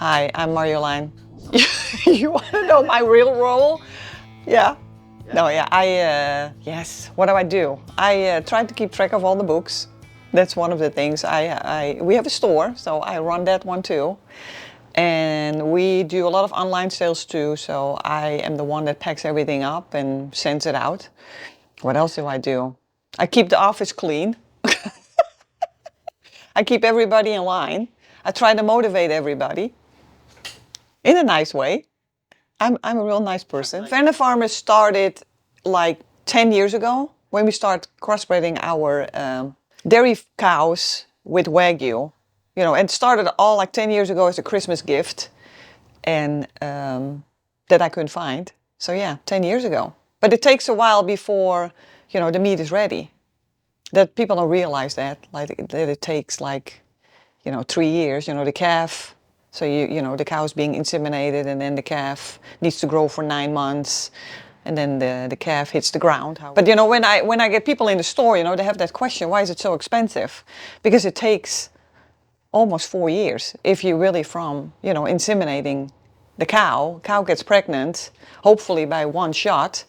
Hi, I'm Marjolein. You want to know my real role? Yeah. No, yeah, yes, what do? I try to keep track of all the books. That's one of the things. We have a store, so I run that one too. And we do a lot of online sales too, so I am the one that packs everything up and sends it out. What else do? I keep the office clean. I keep everybody in line. I try to motivate everybody in a nice way. I'm a real nice person. Vander Farmers started like 10 years ago when we started crossbreeding our dairy cows with Wagyu. You know, and started all like 10 years ago as a Christmas gift and that I couldn't find. So yeah, 10 years ago. But it takes a while before, you know, the meat is ready. That people don't realize that, like that it takes like, you know, 3 years, you know, the calf. So you know, the cow is being inseminated and then the calf needs to grow for 9 months and then the calf hits the ground. But you know, when I get people in the store, you know, they have that question, why is it so expensive? Because it takes almost 4 years if you really from, you know, inseminating the cow gets pregnant, hopefully by one shot.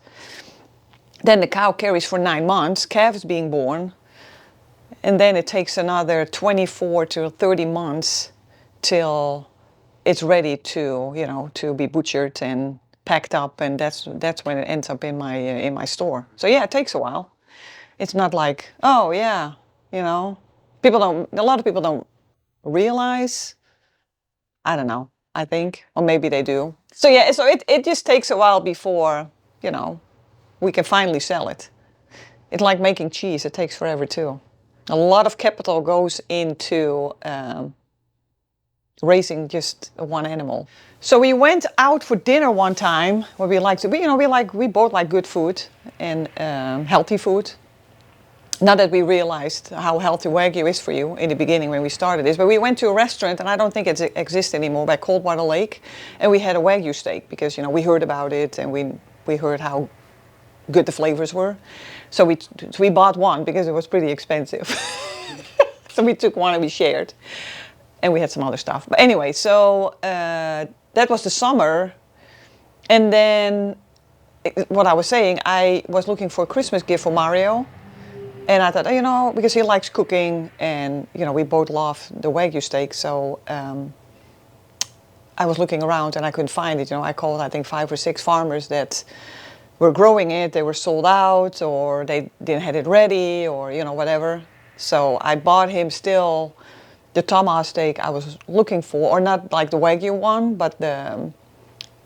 Then the cow carries for 9 months, calf is being born, and then it takes another 24 to 30 months till it's ready to, you know, to be butchered and packed up, and that's when it ends up in my store. So yeah, it takes a while. It's not like, oh yeah, you know, a lot of people don't realize. I don't know. I think, or maybe they do. So yeah, so it just takes a while before, you know, we can finally sell it. It's like making cheese. It takes forever too. A lot of capital goes into raising just one animal. So we went out for dinner one time where we both like good food and healthy food. Not that we realized how healthy Wagyu is for you in the beginning when we started this, but we went to a restaurant, and I don't think it exists anymore, by Coldwater Lake, and we had a Wagyu steak because, you know, we heard about it and we heard how good the flavors were. So we bought one because it was pretty expensive. So we took one and we shared. And we had some other stuff. But anyway, so that was the summer. And then what I was saying, I was looking for a Christmas gift for Mario. And I thought, you know, because he likes cooking and, you know, we both love the Wagyu steak. So I was looking around and I couldn't find it. You know, I called, I think, 5 or 6 farmers that were growing it. They were sold out or they didn't have it ready or, you know, whatever. So I bought him still the tomahawk steak I was looking for, or not like the Wagyu one, but an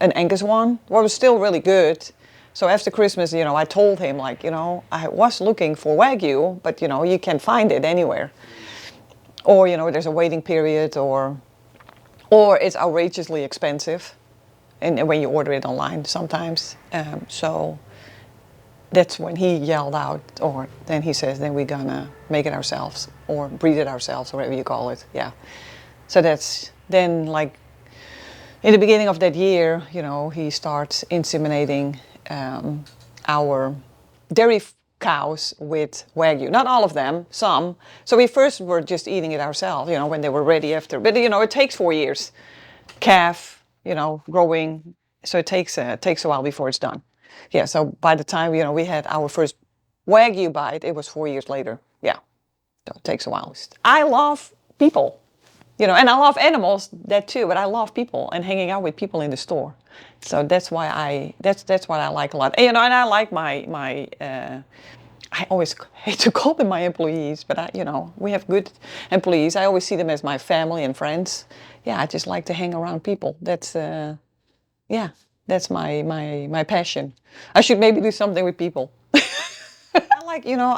Angus one. Well, it was still really good. So after Christmas, you know, I told him, like, you know, I was looking for Wagyu, but, you know, you can find it anywhere. Or, you know, there's a waiting period, or it's outrageously expensive, and when you order it online sometimes. So that's when he yelled out, or then he says, then we're gonna make it ourselves, or breed it ourselves, or whatever you call it, yeah. So that's then, like, in the beginning of that year, you know, he starts inseminating our dairy cows with Wagyu. Not all of them, some. So we first were just eating it ourselves, you know, when they were ready after. But, you know, it takes 4 years. Calf, you know, growing, so it takes a while before it's done. Yeah, so by the time, you know, we had our first Wagyu bite, it was 4 years later. Yeah, so it takes a while. I love people, you know, and I love animals, that too, but I love people and hanging out with people in the store. So that's why that's what I like a lot. And, you know, and I like my I always hate to call them my employees, but you know, we have good employees. I always see them as my family and friends. Yeah, I just like to hang around people. That's yeah, that's my passion. I should maybe do something with people.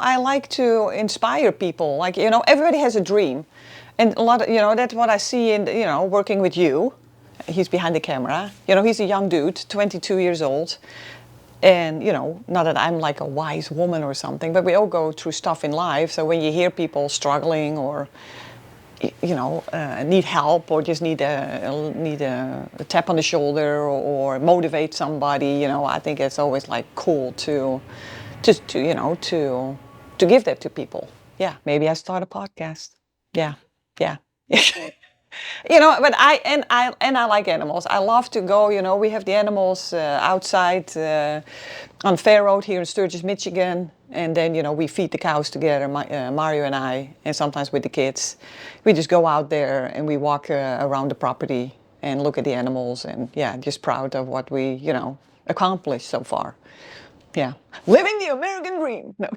I like to inspire people. Like, you know, everybody has a dream. And a lot of, you know, that's what I see in, you know, working with you. He's behind the camera. You know, he's a young dude, 22 years old. And, you know, not that I'm like a wise woman or something, but we all go through stuff in life. So when you hear people struggling or, you know, need help or just need a tap on the shoulder or motivate somebody, you know, I think it's always like cool to you know, to give that to people. Yeah, maybe I start a podcast. Yeah, yeah. But I like animals. I love to go. We have the animals outside on Fair Road here in Sturgis, Michigan, and then we feed the cows together, Mario and I, and sometimes with the kids. We just go out there and we walk around the property and look at the animals, and yeah, just proud of what we accomplished so far. Yeah, living the American dream. No.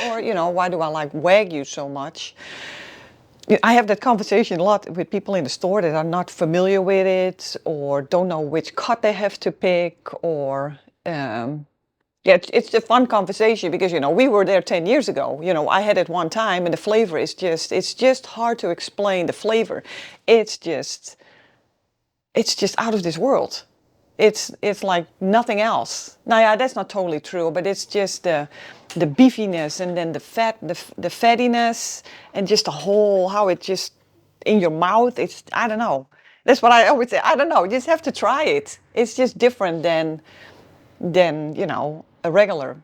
Or why do I like Wagyu so much? I have that conversation a lot with people in the store that are not familiar with it or don't know which cut they have to pick or yeah, it's a fun conversation because we were there 10 years ago. I had it one time and the flavor is it's just hard to explain the flavor. It's just out of this world. It's like nothing else. Now, yeah, that's not totally true, but it's just the beefiness and then the fat, the fattiness, and just the whole how it just in your mouth. It's I don't know. That's what I always say. I don't know. You just have to try it. It's just different than a regular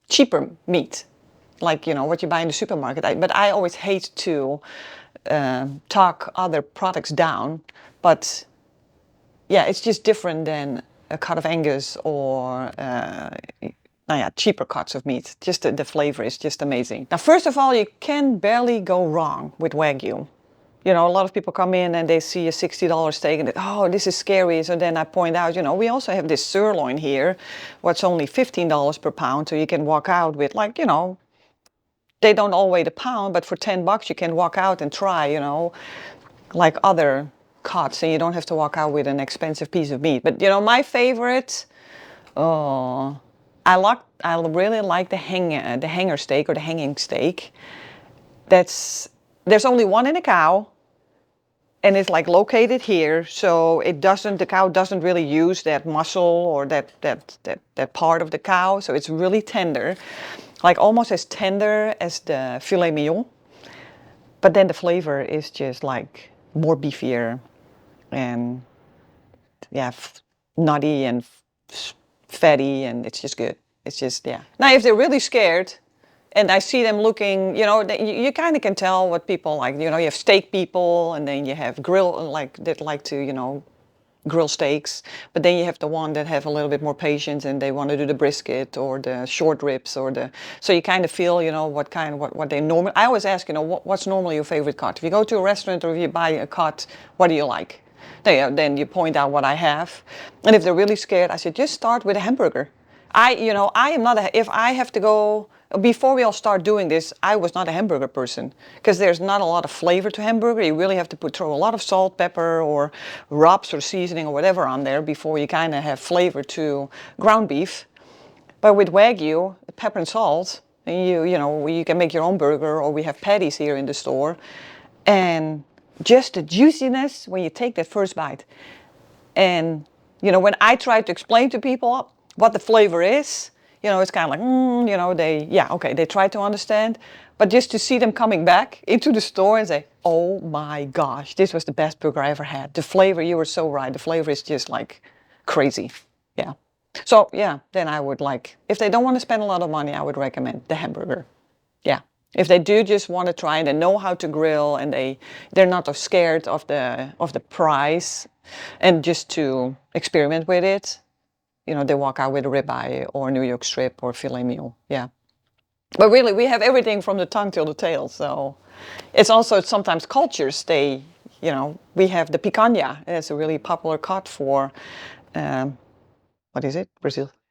cheaper meat, like what you buy in the supermarket. But I always hate to talk other products down, but yeah, it's just different than a cut of Angus or cheaper cuts of meat. Just the flavor is just amazing. Now, first of all, you can barely go wrong with Wagyu. A lot of people come in and they see a $60 steak and they, oh, this is scary. So then I point out, we also have this sirloin here, what's only $15 per pound. So you can walk out with they don't all weigh the pound, but for $10 you can walk out and try, like other cuts, and you don't have to walk out with an expensive piece of meat. But my favorite, oh, I really like the hanger steak or the hanging steak. There's only one in a cow, and it's like located here, so the cow doesn't really use that muscle or that part of the cow, so it's really tender, like almost as tender as the filet mignon. But then the flavor is just like more beefier and yeah, nutty and fatty, and it's just good. It's just, yeah. Now, if they're really scared, and I see them looking, you kind of can tell what people like. You have steak people, and then you have that like to, grill steaks. But then you have the one that have a little bit more patience, and they want to do the brisket or the short ribs so you kind of feel, what they normally. I always ask, what's normally your favorite cut? If you go to a restaurant or if you buy a cut, what do you like? Then you point out what I have, and if they're really scared, I said just start with a hamburger. I am not if I have to go, before we all start doing this, I was not a hamburger person because there's not a lot of flavor to hamburger. You really have to throw a lot of salt, pepper, or rubs or seasoning or whatever on there before you kind of have flavor to ground beef. But with Wagyu, pepper and salt, and you can make your own burger, or we have patties here in the store, and just the juiciness when you take that first bite. And when I try to explain to people what the flavor is, it's kind of like, they try to understand. But just to see them coming back into the store and say, oh my gosh, this was the best burger I ever had. The flavor, you were so right. The flavor is just like crazy. Yeah. So yeah, then I would if they don't want to spend a lot of money, I would recommend the hamburger. Yeah. If they do just want to try and they know how to grill and they're not scared of the price and just to experiment with it, they walk out with a ribeye or New York strip or filet mignon. Yeah. But really, we have everything from the tongue till the tail. So it's also sometimes cultures. We have the picanha. It's a really popular cut for, what is it?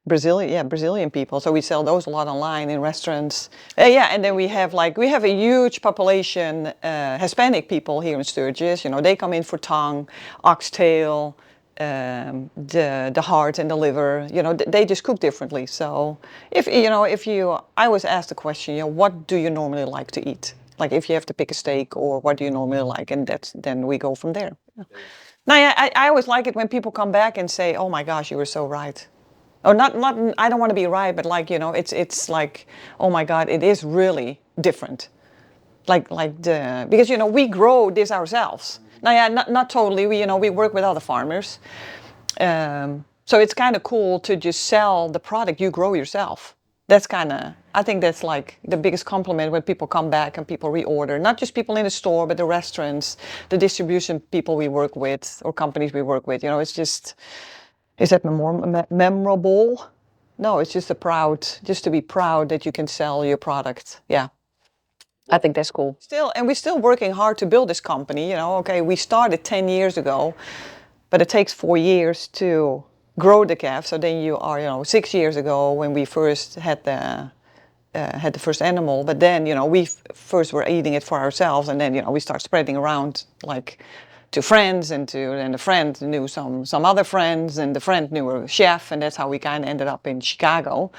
Brazilian people. So we sell those a lot online in restaurants. And then we have a huge population, Hispanic people here in Sturgis. They come in for tongue, oxtail, the heart and the liver. They just cook differently. So I always ask the question, what do you normally like to eat? Like if you have to pick a steak, or what do you normally like? And then we go from there. Yeah. Now, I always like it when people come back and say, "Oh my gosh, you were so right." Or not. I don't want to be right, but it's like, "Oh my God, it is really different." Because we grow this ourselves. Now, yeah, not totally. We work with other farmers, so it's kind of cool to just sell the product you grow yourself. That's kind of I think that's like the biggest compliment when people come back and people reorder. Not just people in the store, but the restaurants, the distribution people we work with or companies we work with. You know, it's just, is that more memorable? No, it's just just to be proud that you can sell your product. Yeah. I think that's cool. And we're still working hard to build this company. You know, okay, we started 10 years ago, but it takes 4 years to grow the calf. So then you are, 6 years ago when we first had the first animal. But then, we first were eating it for ourselves, and then, we start spreading around like to friends, and the friend knew some other friends, and the friend knew a chef, and that's how we kind of ended up in Chicago,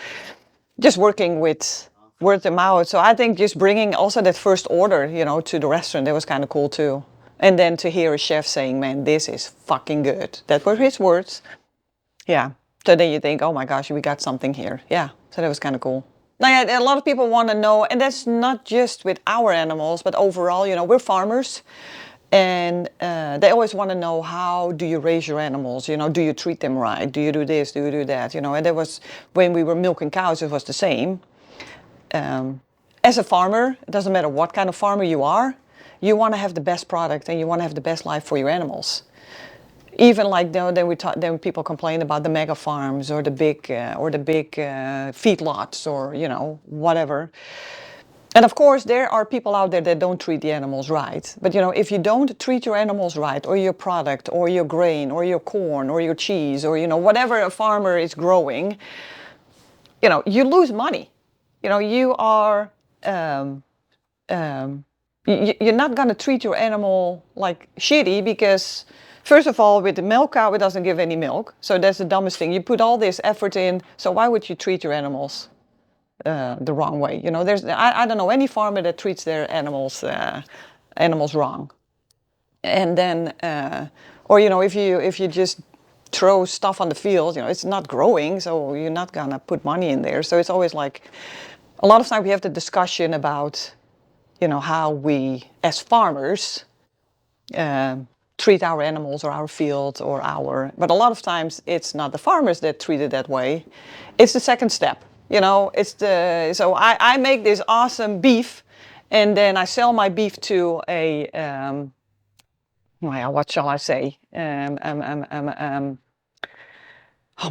just working with word of mouth. So I think just bringing also that first order, to the restaurant, that was kind of cool too. And then to hear a chef saying, "Man, this is fucking good." That were his words. Yeah. So then you think, "Oh my gosh, we got something here." Yeah. So that was kind of cool. Now, yeah, a lot of people want to know, and that's not just with our animals, but overall, we're farmers, and they always want to know, how do you raise your animals? Do you treat them right? Do you do this? Do you do that? And that was when we were milking cows. It was the same. As a farmer, it doesn't matter what kind of farmer you are, you want to have the best product and you want to have the best life for your animals. Even like then people complain about the mega farms or the big feedlots, or whatever. And of course, there are people out there that don't treat the animals right. But if you don't treat your animals right, or your product, or your grain, or your corn, or your cheese, or whatever a farmer is growing, you lose money. You are you're not going to treat your animal like shitty, because first of all, with the milk cow, it doesn't give any milk. So that's the dumbest thing. You put all this effort in, so why would you treat your animals the wrong way? I don't know any farmer that treats their animals wrong. And then, or if you just throw stuff on the field, it's not growing, so you're not gonna put money in there. So it's always like, a lot of times we have the discussion about, how we as farmers treat our animals or our fields but a lot of times it's not the farmers that treat it that way. It's the second step. So I make this awesome beef, and then I sell my beef to a, well, what shall I say? Oh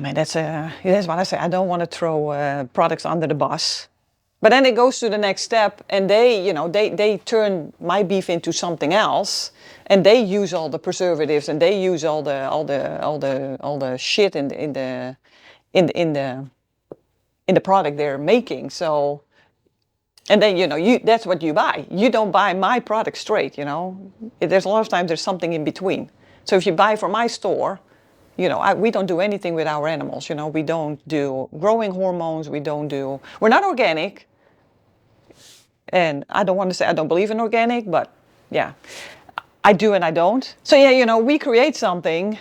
man, that's what I say. I don't want to throw products under the bus. But then it goes to the next step, and they turn my beef into something else, and they use all the preservatives, and they use all the shit in the product they're making. So, and then that's what you buy. You don't buy my product straight. There's a lot of times there's something in between. So if you buy from my store, we don't do anything with our animals. We don't do growing hormones. We're not organic. And I don't want to say I don't believe in organic, but yeah, I do and I don't. So yeah, we create something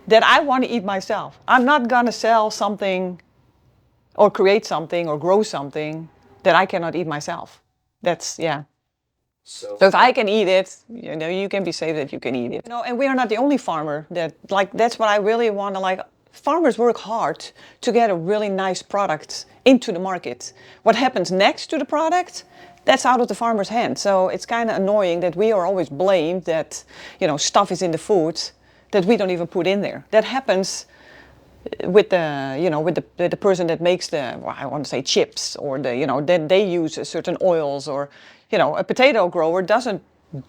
that I want to eat myself. I'm not going to sell something or create something or grow something that I cannot eat myself. That's, yeah. So if I can eat it, you can be safe that you can eat it. And we are not the only farmer that's what I really want to Farmers work hard to get a really nice product into the market. What happens next to the product, that's out of the farmer's hand. So it's kind of annoying that we are always blamed that, stuff is in the food that we don't even put in there. That happens with the person that makes I want to say chips, or then they use certain oils, or, a potato grower doesn't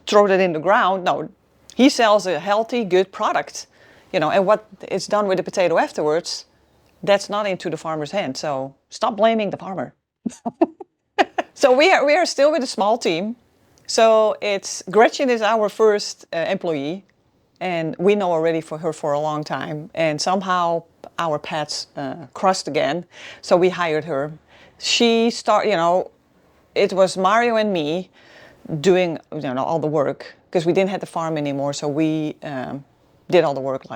throw that in the ground. No, he sells a healthy, good product, and what is done with the potato afterwards, that's not into the farmer's hand. So stop blaming the farmer. So we are still with a small team. So Gretchen is our first employee, and we know already for her for a long time. And somehow our paths crossed again, so we hired her. It was Mario and me doing all the work, because we didn't have the farm anymore. So we did all the work,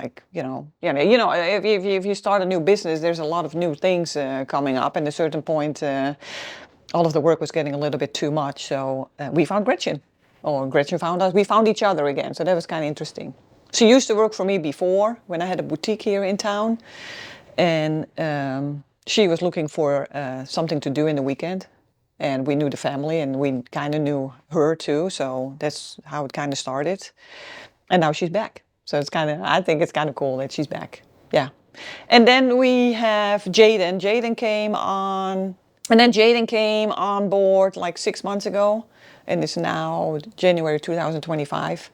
if you start a new business, there's a lot of new things coming up, and at a certain point all of the work was getting a little bit too much. So we found Gretchen, or Gretchen found us. We found each other again, so that was kind of interesting. She used to work for me before when I had a boutique here in town, and she was looking for something to do in the weekend, and we knew the family, and we kind of knew her too. So that's how it kind of started. And now she's back. So it's kind of, I think it's kind of cool that she's back. Yeah. And then we have Jaden. Jaden came on board like 6 months ago, and it's now January 2025.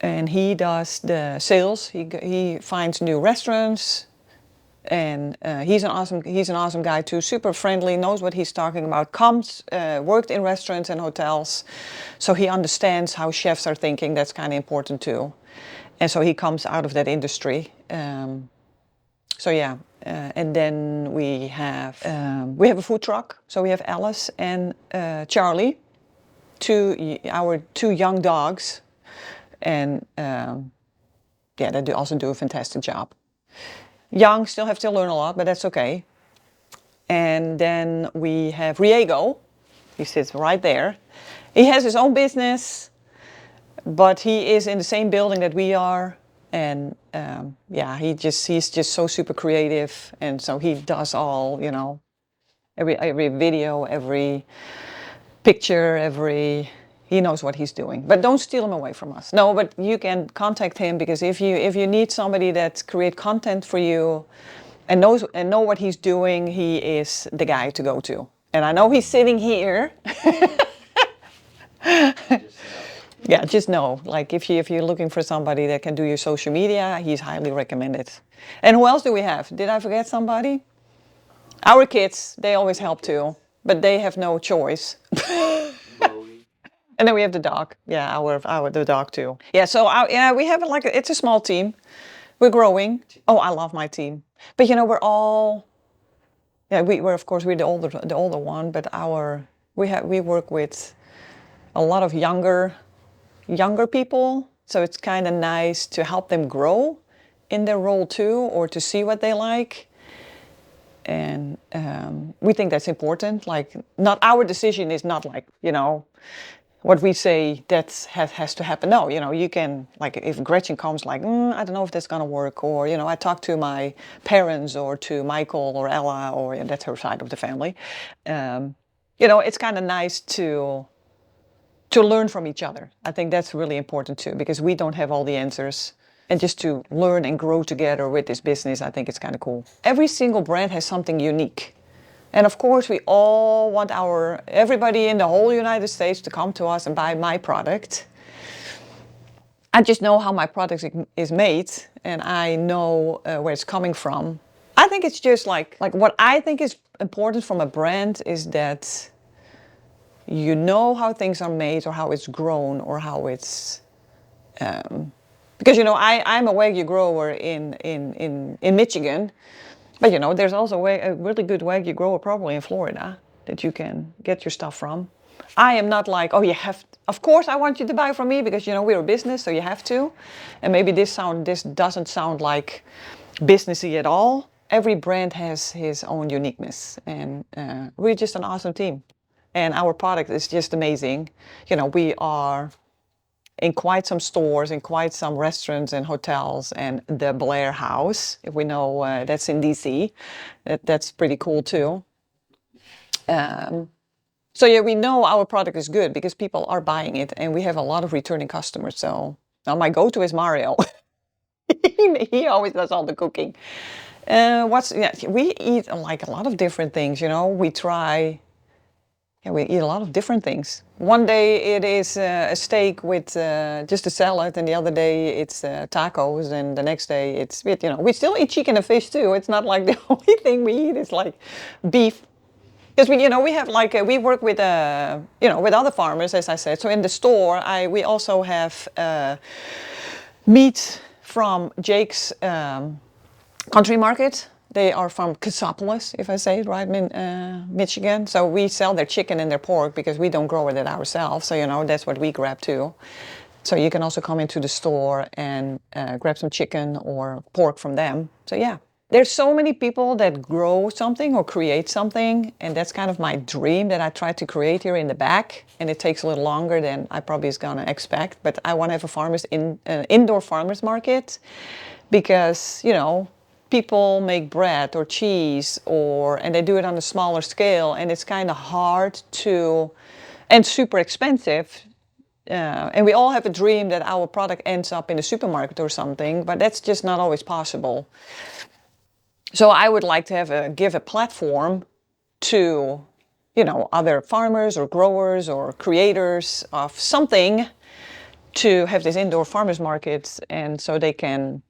And he does the sales. He finds new restaurants, and he's an awesome guy too. Super friendly, knows what he's talking about. Worked in restaurants and hotels, so he understands how chefs are thinking. That's kind of important too. And so he comes out of that industry. So yeah, and then we have a food truck. So we have Alice and Charlie, our two young dogs, and yeah, they also do a fantastic job. Young, still have to learn a lot, but that's okay. And then we have Riego. He sits right there. He has his own business, but he is in the same building that we are. And yeah, he's just so super creative, and so he does all, every video, every picture, he knows what he's doing. But don't steal him away from us. No, but you can contact him, because if you need somebody that create content for you and know what he's doing, he is the guy to go to. And I know he's sitting here. Yeah, just know, like if you're looking for somebody that can do your social media, he's highly recommended. And who else do we have? Did I forget somebody? Our kids, they always help too, but they have no choice. And then we have the dog. Yeah, the dog too. Yeah, so we have it's a small team. We're growing. Oh, I love my team. But we're all, yeah, we're the older one, but we work with a lot of younger people, so it's kind of nice to help them grow in their role too, or to see what they like. And we think that's important. Like, not our decision is not like, what we say that has to happen. No, you can, like, if Gretchen comes like, I don't know if that's gonna work, or I talk to my parents or to Michael or Ella, or that's her side of the family. It's kind of nice to learn from each other. I think that's really important too, because we don't have all the answers. And just to learn and grow together with this business, I think it's kind of cool. Every single brand has something unique. And of course, we all want everybody in the whole United States to come to us and buy my product. I just know how my product is made, and I know where it's coming from. I think it's just like what I think is important from a brand is that you know how things are made, or how it's grown, or how it's because I'm a Wagyu grower in Michigan, but there's also a really good Wagyu grower probably in Florida that you can get your stuff from. I am not like, oh, of course I want you to buy from me, because we're a business, so you have to. And maybe this doesn't sound like businessy at all. Every brand has his own uniqueness, and we're just an awesome team. And our product is just amazing. We are in quite some stores, in quite some restaurants and hotels, and the Blair House, if we know, that's in DC. That's pretty cool too. So yeah, we know our product is good because people are buying it, and we have a lot of returning customers. So now my go-to is Mario. He always does all the cooking. We eat like a lot of different things. We eat a lot of different things. One day it is a steak with just a salad, and the other day it's tacos, and the next day it's, we still eat chicken and fish too. It's not like the only thing we eat is like beef. Because we have we work with with other farmers, as I said. So in the store, we also have meat from Jake's country market. They are from Cassopolis, if I say it right, Michigan. So we sell their chicken and their pork because we don't grow it ourselves. So, that's what we grab too. So you can also come into the store and grab some chicken or pork from them. So yeah, there's so many people that grow something or create something. And that's kind of my dream that I try to create here in the back. And it takes a little longer than I probably is going to expect. But I want to have indoor farmers market because, people make bread or cheese, and they do it on a smaller scale, and it's kind of hard to, and super expensive. And we all have a dream that our product ends up in a supermarket or something, but that's just not always possible. So I would like to give a platform to, other farmers or growers or creators of something, to have this indoor farmers markets, and so they can,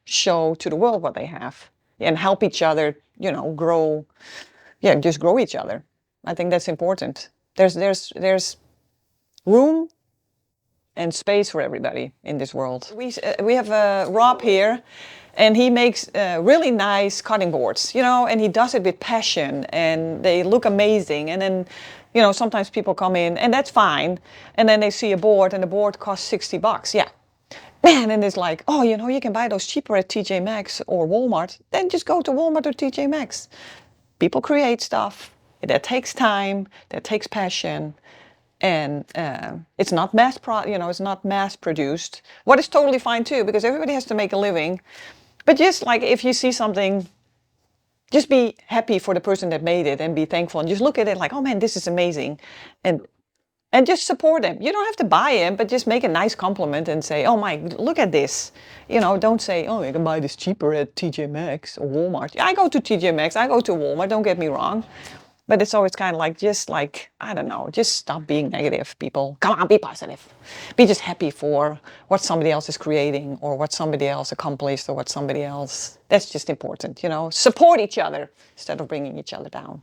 show to the world what they have and help each other, grow, just grow each other. I think that's important. There's room and space for everybody in this world. We have Rob here, and he makes really nice cutting boards, and he does it with passion, and they look amazing. And then, sometimes people come in, and that's fine, and then they see a board, and the board costs $60. Yeah, man, and it's like, oh, you can buy those cheaper at TJ Maxx or Walmart. Then just go to Walmart or TJ Maxx. People create stuff that takes time, that takes passion. And it's not it's not mass produced. What is totally fine too, because everybody has to make a living. But just like if you see something, just be happy for the person that made it and be thankful, and just look at it like, oh man, this is amazing, and just support them. You don't have to buy them, but just make a nice compliment and say, oh my, look at this. Don't say, oh, you can buy this cheaper at TJ Maxx or Walmart. I go to TJ Maxx, I go to Walmart, don't get me wrong. But it's always kind of like, I don't know, just stop being negative, people. Come on, be positive. Be just happy for what somebody else is creating, or what somebody else accomplished, or what somebody else, that's just important, Support each other instead of bringing each other down.